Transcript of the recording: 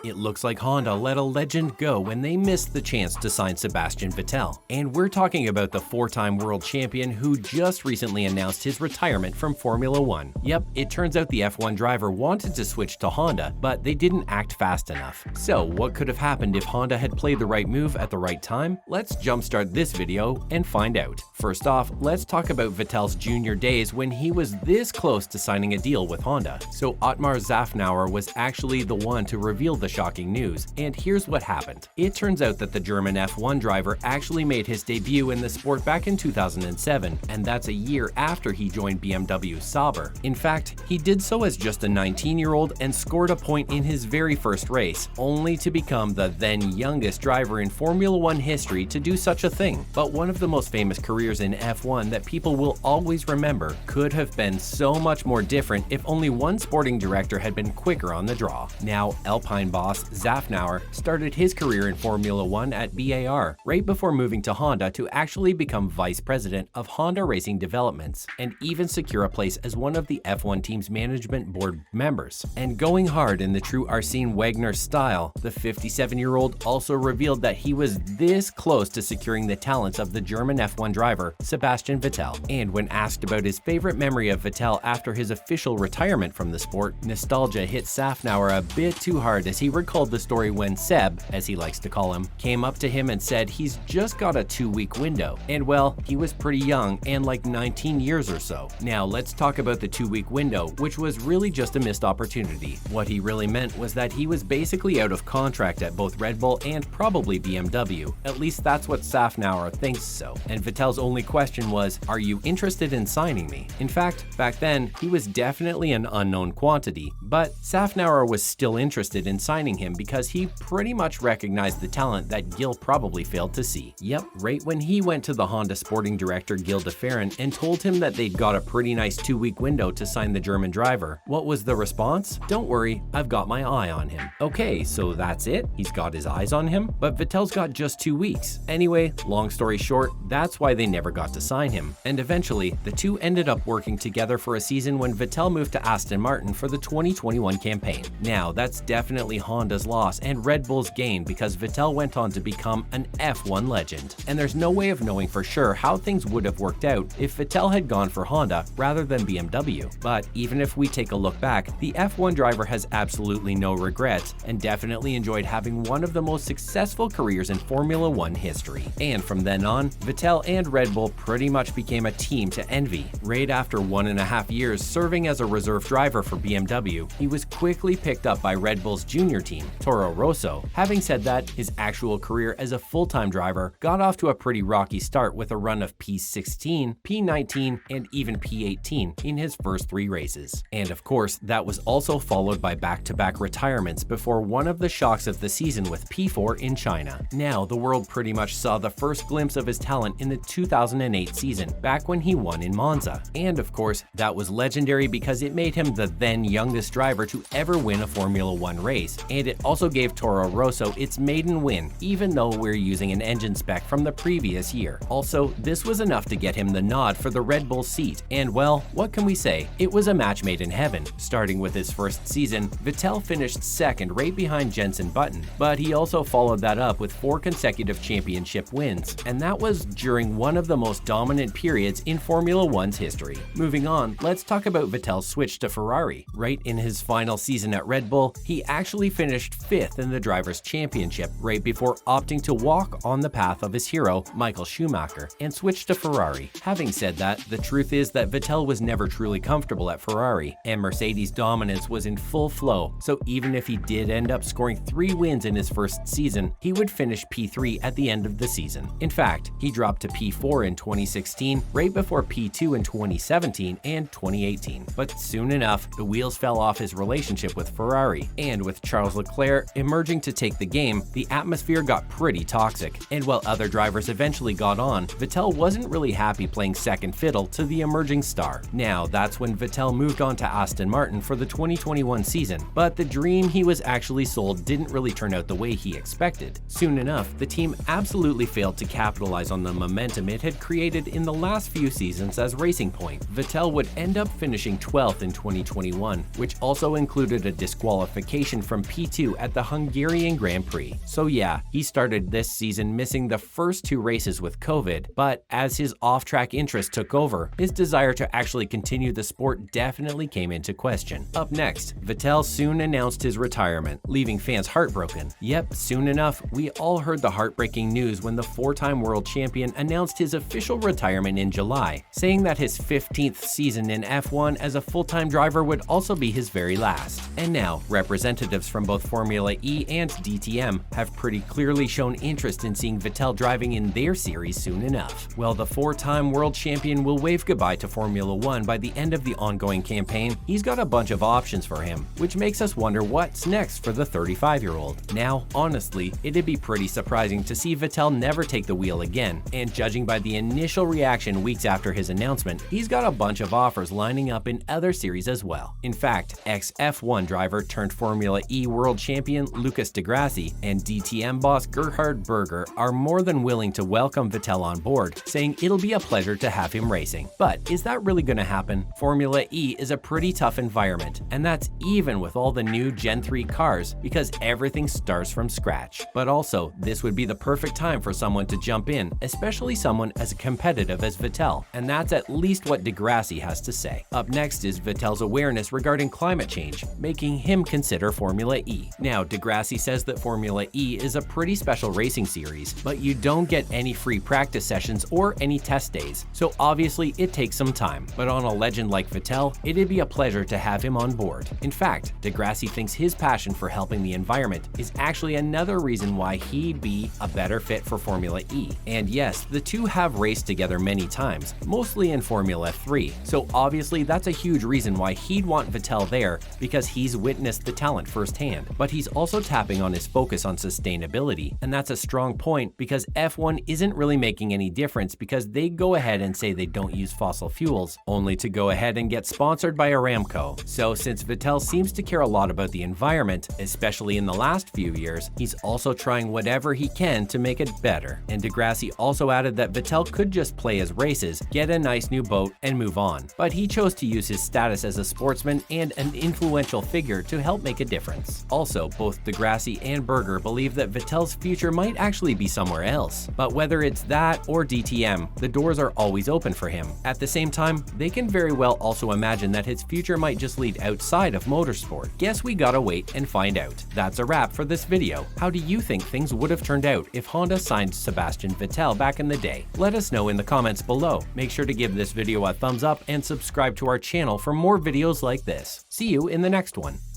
It looks like Honda let a legend go when they missed the chance to sign Sebastian Vettel. And we're talking about the four-time world champion who just recently announced his retirement from Formula One. Yep, it turns out the F1 driver wanted to switch to Honda, but they didn't act fast enough. So what could have happened if Honda had played the right move at the right time? Let's jumpstart this video and find out. First off, let's talk about Vettel's junior days when he was this close to signing a deal with Honda. So Otmar Szafnauer was actually the one to reveal the shocking news, and here's what happened. It turns out that the German F1 driver actually made his debut in the sport back in 2007, and that's a year after he joined BMW Sauber. In fact, he did so as just a 19-year-old and scored a point in his very first race, only to become the then youngest driver in Formula One history to do such a thing. But one of the most famous careers in F1 that people will always remember could have been so much more different if only one sporting director had been quicker on the draw. Now, Alpine boss Szafnauer started his career in Formula One at BAR, right before moving to Honda to actually become vice president of Honda Racing Developments, and even secure a place as one of the F1 team's management board members. And going hard in the true Arsene Wegener style, the 57-year-old also revealed that he was this close to securing the talents of the German F1 driver Sebastian Vettel. And when asked about his favorite memory of Vettel after his official retirement from the sport, nostalgia hit Szafnauer a bit too hard as he recalled the story when Seb, as he likes to call him, came up to him and said he's just got a 2-week window. And well, he was pretty young and like 19 years or so. Now let's talk about the 2-week window, which was really just a missed opportunity. What he really meant was that he was basically out of contract at both Red Bull and probably BMW. At least that's what Szafnauer thinks so. And Vettel's only question was, are you interested in signing me? In fact, back then, he was definitely an unknown quantity, but Szafnauer was still interested in signing him because he pretty much recognized the talent that Gil probably failed to see. Yep, right when he went to the Honda sporting director Gil de Ferran and told him that they'd got a pretty nice 2-week window to sign the German driver. What was the response? Don't worry, I've got my eye on him. Okay, so that's it? He's got his eyes on him? But Vettel's got just 2 weeks. Anyway, long story short, that's why they never got to sign him. And eventually, the two ended up working together for a season when Vettel moved to Aston Martin for the 2021 campaign. Now, that's definitely Honda's loss and Red Bull's gain because Vettel went on to become an F1 legend. And there's no way of knowing for sure how things would have worked out if Vettel had gone for Honda rather than BMW. But even if we take a look back, the F1 driver has absolutely no regrets and definitely enjoyed having one of the most successful careers in Formula One history. And from then on, Vettel and Red Bull pretty much became a team to envy. Right after 1.5 years serving as a reserve driver for BMW, he was quickly picked up by Red Bull's junior team, Toro Rosso. Having said that, his actual career as a full-time driver got off to a pretty rocky start with a run of P16, P19, and even P18 in his first 3 races. And of course, that was also followed by back-to-back retirements before one of the shocks of the season with P4 in China. Now, the world pretty much saw the first glimpse of his talent in the 2008 season, back when he won in Monza. And of course, that was legendary because it made him the then youngest driver to ever win a Formula One race, and it also gave Toro Rosso its maiden win, even though we're using an engine spec from the previous year. Also, this was enough to get him the nod for the Red Bull seat, and well, what can we say? It was a match made in heaven. Starting with his first season, Vettel finished second right behind Jenson Button, but he also followed that up with 4 consecutive championship wins, and that was during one of the most dominant periods in Formula One's history. Moving on, let's talk about Vettel's switch to Ferrari. Right in his final season at Red Bull, he actually finished 5th in the Drivers' Championship right before opting to walk on the path of his hero, Michael Schumacher, and switch to Ferrari. Having said that, the truth is that Vettel was never truly comfortable at Ferrari, and Mercedes' dominance was in full flow, so even if he did end up scoring 3 wins in his first season, he would finish P3 at the end of the season. In fact, he dropped to P4 in 2016, right before P2 in 2017 and 2018. But soon enough, the wheels fell off his relationship with Ferrari, and with Charles Leclerc emerging to take the game, the atmosphere got pretty toxic. And while other drivers eventually got on, Vettel wasn't really happy playing second fiddle to the emerging star. Now, that's when Vettel moved on to Aston Martin for the 2021 season, but the dream he was actually sold didn't really turn out the way he expected. Soon enough, the team absolutely failed to capitalize on the momentum it had created in the last few seasons as Racing Point. Vettel would end up finishing 12th in 2021, which also included a disqualification from P2 at the Hungarian Grand Prix. So yeah, he started this season missing the first 2 races with COVID, but as his off-track interest took over, his desire to actually continue the sport definitely came into question. Up next, Vettel soon announced his retirement, leaving fans heartbroken. Yep, soon enough, we all heard the heartbreaking news when the 4-time world champion announced his official retirement in July, saying that his 15th season in F1 as a full-time driver would also be his very last. And now, representatives from both Formula E and DTM have pretty clearly shown interest in seeing Vettel driving in their series soon enough. Well, the 4-time world champion will wave goodbye to Formula 1 by the end of the ongoing campaign. He's got a bunch of options for him, which makes us wonder what's next for the 35-year-old. Now, honestly, it'd be pretty surprising to see Vettel never take the wheel again, and judging by the initial reaction weeks after his announcement, he's got a bunch of offers lining up in other series as well. In fact, ex-F1 driver turned Formula E world champion Lucas di Grassi and DTM boss Gerhard Berger are more than willing to welcome Vettel on board, saying it'll be a pleasure to have him racing. But is that really going to happen? Formula E is a pretty tough environment, and that's even with all the new Gen 3 cars, because everything starts from scratch. But also, this would be the perfect time for someone to jump in, especially someone as competitive as Vettel, and that's at least what di Grassi has to say. Up next is Vettel's awareness regarding climate change, making him consider Formula E. Now, di Grassi says that Formula E is a pretty special racing series, but you don't get any free practice sessions or any test days, so obviously it takes some time. But on a legend like Vettel, it'd be a pleasure to have him on board. In fact, di Grassi thinks his passion for helping the environment is actually another reason why he'd be a better fit for Formula E. And yes, the two have raced together many times, mostly in Formula 3, so obviously that's a huge reason why he'd want Vettel there, because he's witnessed the talent firsthand. But he's also tapping on his focus on sustainability, and that's a strong point because F1 isn't really making any difference because they go ahead and say they don't use fossil fuels, only to go ahead and get sponsored by Aramco. So since Vettel seems to care a lot about the environment, especially in the last few years, he's also trying whatever he can to make it better. And di Grassi also added that Vettel could just play his races, get a nice new boat, and move on. But he chose to use his status as a sportsman and an influential figure to help make a difference. Also, both di Grassi and Berger believe that Vettel's future might actually be somewhere else. But whether it's that or DTM, the doors are always open for him. At the same time, they can very well also imagine that his future might just lead outside of motorsport. Guess we gotta wait and find out. That's a wrap for this video. How do you think things would have turned out if Honda signed Sebastian Vettel back in the day? Let us know in the comments below. Make sure to give this video a thumbs up and subscribe to our channel for more videos like this. See you in the next one.